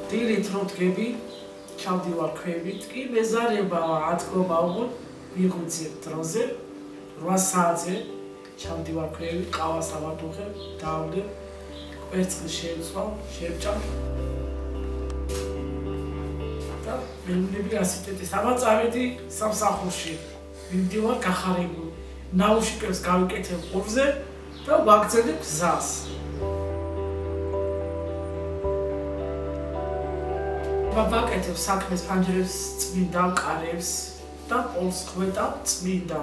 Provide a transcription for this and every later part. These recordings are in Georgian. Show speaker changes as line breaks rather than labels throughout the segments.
დილით რო დგები, ჩავდივარ ქვევით, კი მეზარება 10 გომაუღოთ, მიღვიძებ დროზე, 8 საათზე ჩავდივარ ქვევით, ყავას ავადუხებ, დავდებ, კვერცხი შევცვალ, შევჭამ. და მეუნები ასიტეტის, აბა წავედი სამსახურში, მივდივარ გახარებული, ნაუშიკებს გავიკეთებ ყურზე და ვაგრძელებ გზას. ვაკეთებ საქმეს, ფანჯრებს წმინდა, კარებს და პოლს ხვეტავ წმინდა.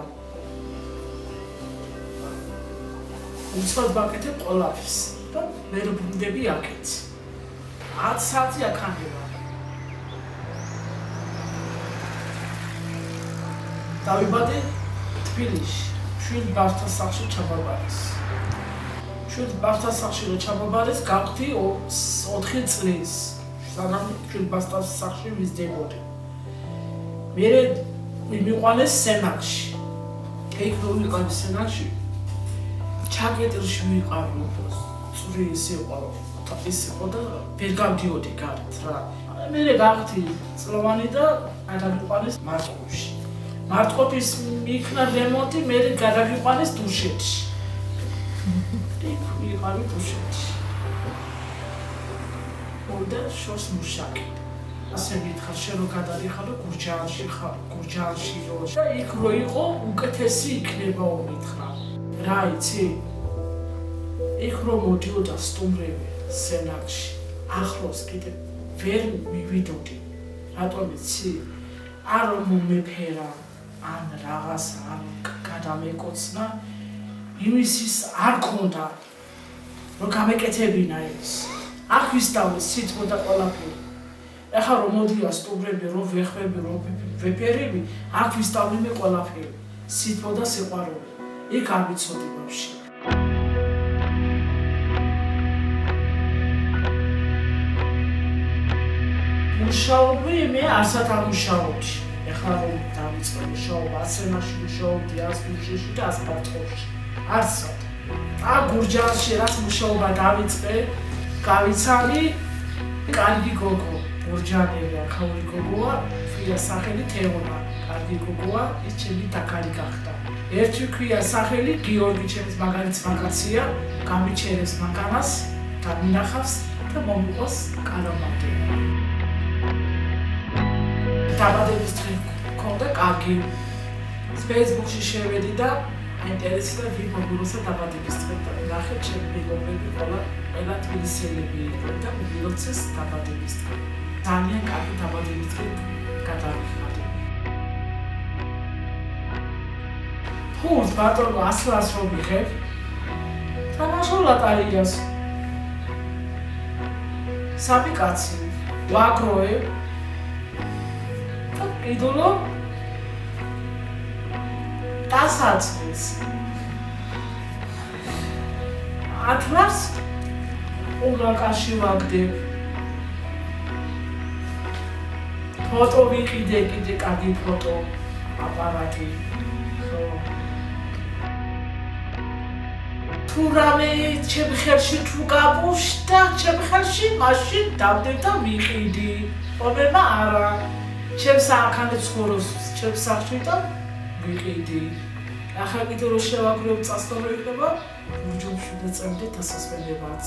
უცბად ვაკეთებ ყველაფერს და მე ვბრუნდები აქეთ. 10 საათი აქამდე ვარ. დავიბადე თბილისში, შვიდ ბავშვთა სახლში ჩაბაბარეს. შვიდ ბავშვთა სახლში რო ჩაბაბარეს, გავხდი 4 წლის. სანამ შვიდ ბავშვთა სახლში ვიზრდებოდი. მერე მიყვანეს სენაკში. იქ რო ვიყავი სენაკში, ჩაკეტილში ვიყავი უფროს. წვრი იყო და ვერ გავდიოდი გარეთ რა. მერე გავხდი წლოვანი და გადავიყვანეს მარტყოფში. მარტყოფის იქნა რემონტი, მერე გადავიყვანეს დუშეთში. იქ ვიყავი დუშეთში. და შორს მუშაკი. ასე მითხარ, შენ რო გადადიხარო გურჯაანში ხარ, გურჯაანში რო და იქ რო იყო უკეთესი იქნება უმითხრა. რა იცი? იქ რო მოდიოდა სტუმრები სენაკში, ახლოს კიდე ვერ მივიდოდი. რატომ იცი? არ მომეფერა, ან რაღაც არ გადამეკოცნა, იმისის არ ქონდა, რომ გამეკეთებინა ეს. აქ ვისწავლე სიტყვა და ყველაფერი. ეხლა რომ მოდია სტუმრები, რომ ვეხვები, რომ ვეფერები, აქ ვისწავლე მე ყველაფერი. სიტყვა და სიყვარული. იქ არ ვიცოდი ვაფშე. მუშაობი მე არცად არ მუშაობდი. ეხლა რომ დავიწყე მუშაობა, ასენაში მუშაობდი, ასბურჟეში და ასპარტყოში. არცად. გურჯაანში რაც მუშაობა დავიწყე, გავიცანი, კარგი გოგო, ბურჯანელი აქაური გოგოა, ქვია სახელი თეონა, კარგი გოგოა, ის ჩემი დაკალი გახდა. ერთი ქვია სახელი გიორგი, ჩემის მაგარიც მაგაცია, გამიჩერებს მანქანას, დამინახავს და მომიყოს კარამატი. დაბადების დღე მქონდა კარგი. Facebook-ში შევედი და აინტერესდა ვინ მოგულოსა დაბადების დღე და ნახე ჩემი მეგობრები ყველა თბილისელები იყო და მოგულოცეს დაბადების დღე. ძალიან კარგი დაბადების დღე გადავიხადე. ფულს ბატონო 100-ს რო ვიღებ, თამაშო ლოტარიას. სამი კაცი ვაგროვებ და კიდულო დასაწყის. 10-ს ურაკაში ვაგდებ. ფოტო ვიყიდე, კიდე კარგი ფოტო აპარატი. თუ რამე ჩემ ხელში თუ გაბუშდა, ჩემ ხელში მაშინ დავდებ და ვიყიდი. პრობლემა არა. ჩემ საქმე ცხოვრობს, ჩემ სახლში და ვიყიდი. ახლა კიდე რო შევაგროვებ წასწორ იქნება, ბურჯომში და წევდეთ ასასვენებაც.